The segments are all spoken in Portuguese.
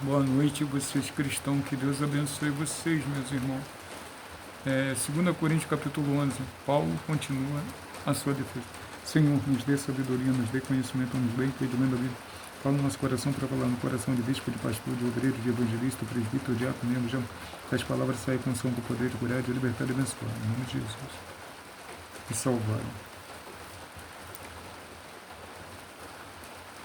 Boa noite, vocês cristãos, que Deus abençoe vocês, meus irmãos. 2 Coríntios capítulo 11, Paulo continua a sua defesa. Senhor, nos dê sabedoria, nos dê conhecimento, nos dê entendimento da vida. Fala no nosso coração para falar no coração de bispo, de pastor, de obreiro, de evangelista, presbítero, diácono, membro, já que as palavras saem com som, com poder de curar, de libertar e abençoar. Em nome de Jesus. E salvar.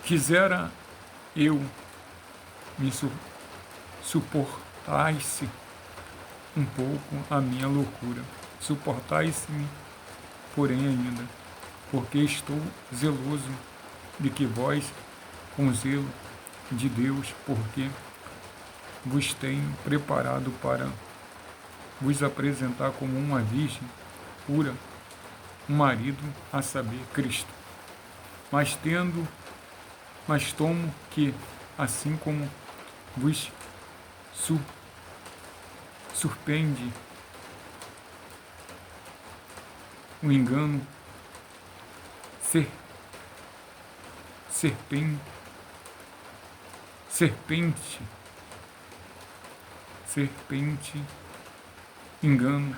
Quisera eu me suportasse um pouco a minha loucura. Suportais-me, porém, ainda, porque estou zeloso de que vós, com zelo de Deus, porque vos tenho preparado para vos apresentar como uma virgem pura, um marido, a saber, Cristo. Mas tomo que, assim como vos surpreende o engano, serpente, engano.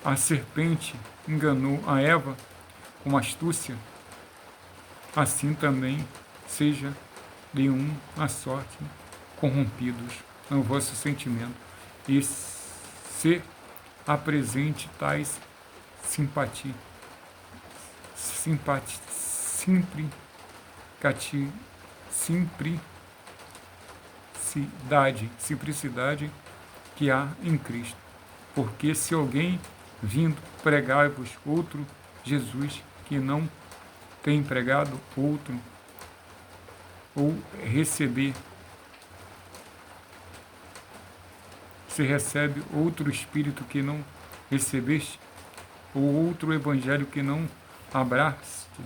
A serpente enganou a Eva com astúcia, assim também seja de uma sorte corrompidos no vosso sentimento, e se apresente tais simplicidade que há em Cristo. Porque se alguém vindo pregar-vos outro Jesus que não tem pregado outro, ou se recebe outro espírito que não recebeste, ou outro evangelho que não abraste,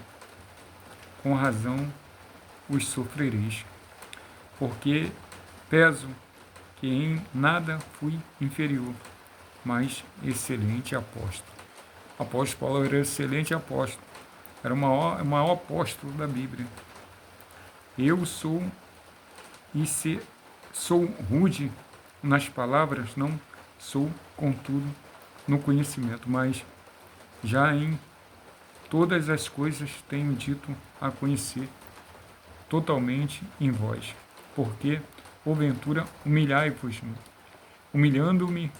com razão os sofrereis. Porque peso que em nada fui inferior, mas excelente apóstolo. O apóstolo Paulo era excelente apóstolo, era o maior apóstolo da Bíblia. Eu sou, e se sou rude nas palavras, não sou, contudo, no conhecimento, mas já em todas as coisas tenho dito a conhecer totalmente em vós. Porque, porventura, humilhai-vos, humilhando-me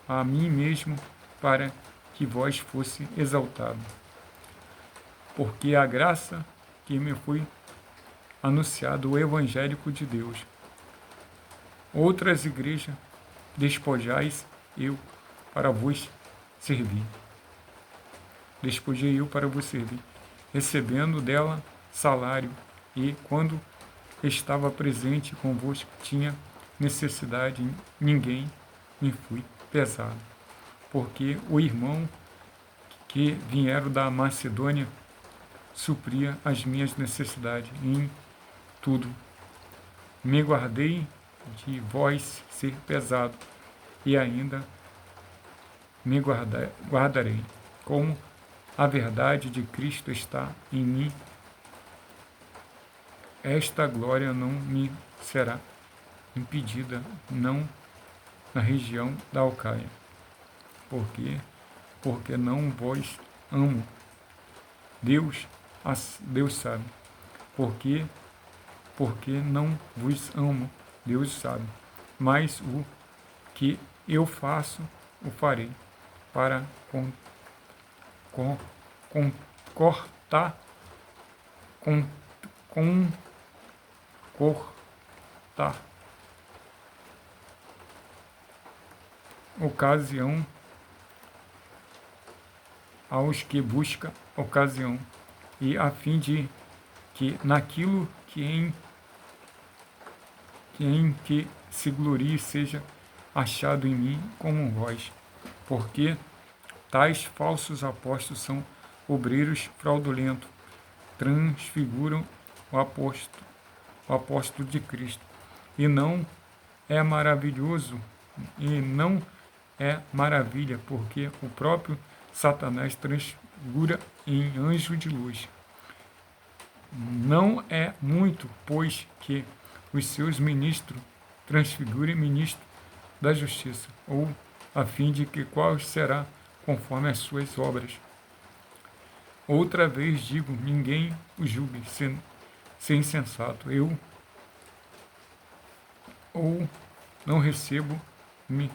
a mim mesmo, para que vós fosse exaltado. Porque a graça que me foi anunciado o evangélico de Deus. Outras igrejas despojais eu para vos servir. Despojei eu para vos servir, recebendo dela salário, e quando estava presente convosco tinha necessidade, ninguém me fui pesado. Porque o irmão que vieram da Macedônia supria as minhas necessidades em tudo. Me guardei de vós ser pesado, e ainda me guardarei. Como a verdade de Cristo está em mim, esta glória não me será impedida, não na região da Alcaia. Porque não vos amo. Deus sabe. Porque não vos amo, Deus sabe. Mas o que eu faço, o farei, para cortar ocasião aos que buscam ocasião, e a fim de que naquilo que em que se glorie seja achado em mim como vós. Porque tais falsos apóstolos são obreiros fraudulentos, transfiguram o apóstolo de Cristo. E não é maravilhoso, e não é maravilha, porque o próprio Satanás transfigura em anjo de luz. Não é muito, pois, que os seus ministros transfigure ministro da justiça, ou a fim de que qual será conforme as suas obras. Outra vez digo, ninguém o julgue, ser insensato. Eu ou não recebo-me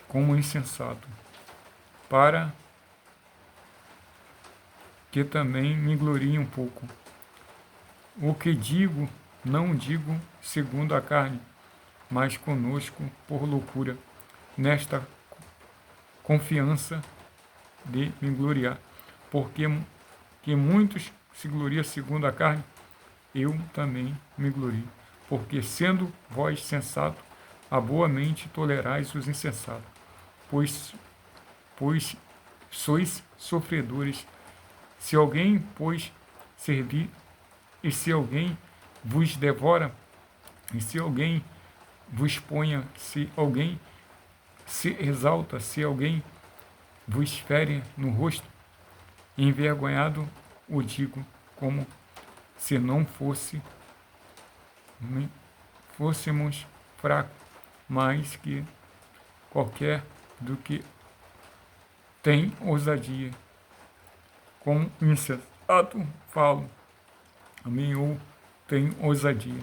como insensato, para que também me glorie um pouco. O que digo, não digo segundo a carne, mas conosco por loucura, nesta confiança de me gloriar, porque que muitos se gloriam segundo a carne, eu também me glorio, porque sendo vós sensato, a boa mente tolerais os insensatos, pois sois sofredores. Se alguém, pois, servir, e se alguém vos devora, e se alguém vos ponha, se alguém se exalta, se alguém vos fere no rosto, envergonhado o digo, como se não fôssemos fracos, mais que qualquer do que tem ousadia. Com insensato falo, amém, ou tem ousadia.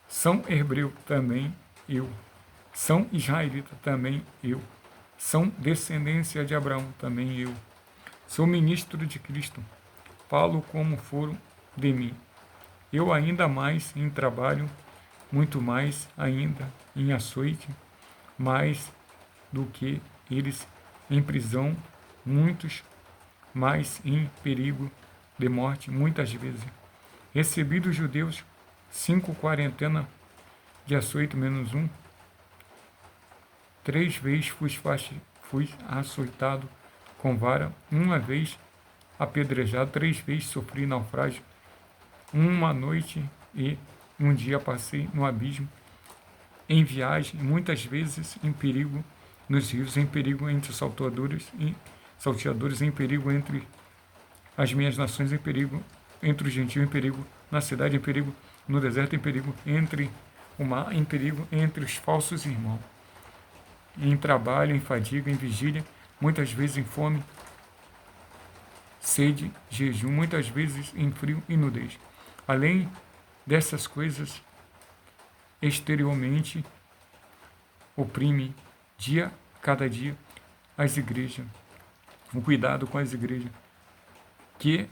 São hebreu também eu, são israelita também eu, são descendência de Abraão também eu. Sou ministro de Cristo, falo como foram de mim. Eu ainda mais em trabalho, muito mais ainda em açoite, mais do que eles em prisão, muitos mais em perigo de morte, muitas vezes. Recebi dos judeus 5 quarentenas de açoite menos 1. 3 vezes fui açoitado com vara, 1 vez apedrejado, 3 vezes sofri naufrágio, 1 noite e 1 dia passei no abismo, em viagem, muitas vezes em perigo nos rios, em perigo entre os salteadores, em perigo entre as minhas nações, em perigo entre os gentios, em perigo na cidade, em perigo no deserto, em perigo entre o mar, em perigo entre os falsos irmãos, em trabalho, em fadiga, em vigília, muitas vezes em fome, sede, jejum, muitas vezes em frio e nudez. Além dessas coisas, exteriormente, oprime cada dia as igrejas, o cuidado com as igrejas, que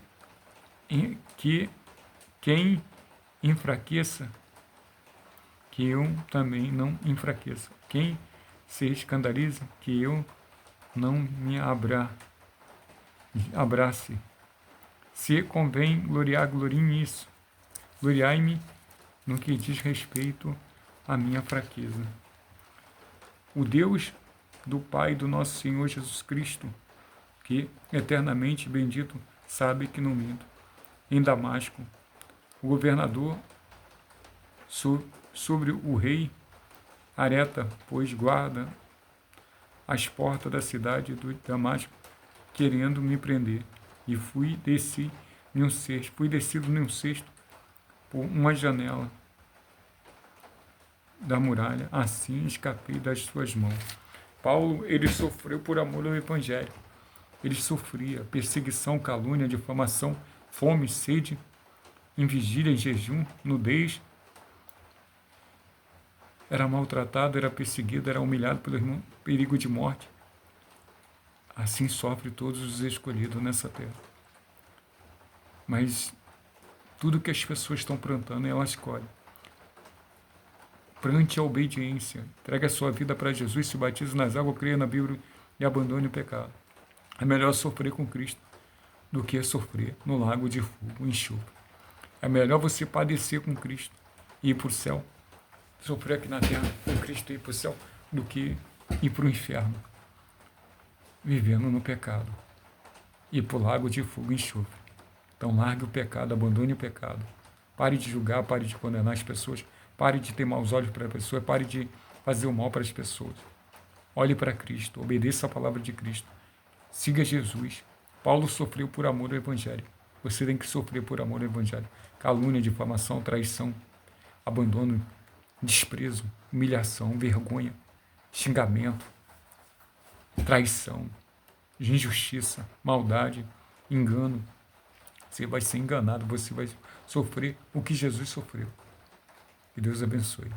quem enfraqueça, que eu também não enfraqueça. Quem se escandaliza, que eu não me abrace. Se convém gloriar, glorie nisso. Gloriai-me no que diz respeito à minha fraqueza. O Deus do Pai do nosso Senhor Jesus Cristo, que eternamente bendito, sabe que não minto. Em Damasco, o governador sobre o rei Areta, pois guarda as portas da cidade de Damasco, querendo me prender. E fui descido em um cesto por uma janela da muralha, assim escapei das suas mãos. Paulo, ele sofreu por amor ao Evangelho. Ele sofria perseguição, calúnia, difamação, fome, sede, em vigília, em jejum, nudez. Era maltratado, era perseguido, era humilhado pelo irmão, perigo de morte. Assim sofre todos os escolhidos nessa terra. Mas tudo que as pessoas estão plantando, elas escolhem. Plante a obediência, entregue a sua vida para Jesus, se batize nas águas, creia na Bíblia e abandone o pecado. É melhor sofrer com Cristo do que sofrer no lago de fogo, enxofre. É melhor você padecer com Cristo e ir para o céu, sofrer aqui na terra com Cristo e ir para o céu, do que ir para o inferno, vivendo no pecado, ir para o lago de fogo e enxofre. Então largue o pecado, abandone o pecado. Pare de julgar, pare de condenar as pessoas, pare de ter maus olhos para as pessoas, pare de fazer o mal para as pessoas. Olhe para Cristo, obedeça a palavra de Cristo. Siga Jesus. Paulo sofreu por amor ao Evangelho. Você tem que sofrer por amor ao Evangelho. Calúnia, difamação, traição, abandono, desprezo, humilhação, vergonha, xingamento, traição, injustiça, maldade, engano. Você vai ser enganado, você vai sofrer o que Jesus sofreu. Que Deus abençoe.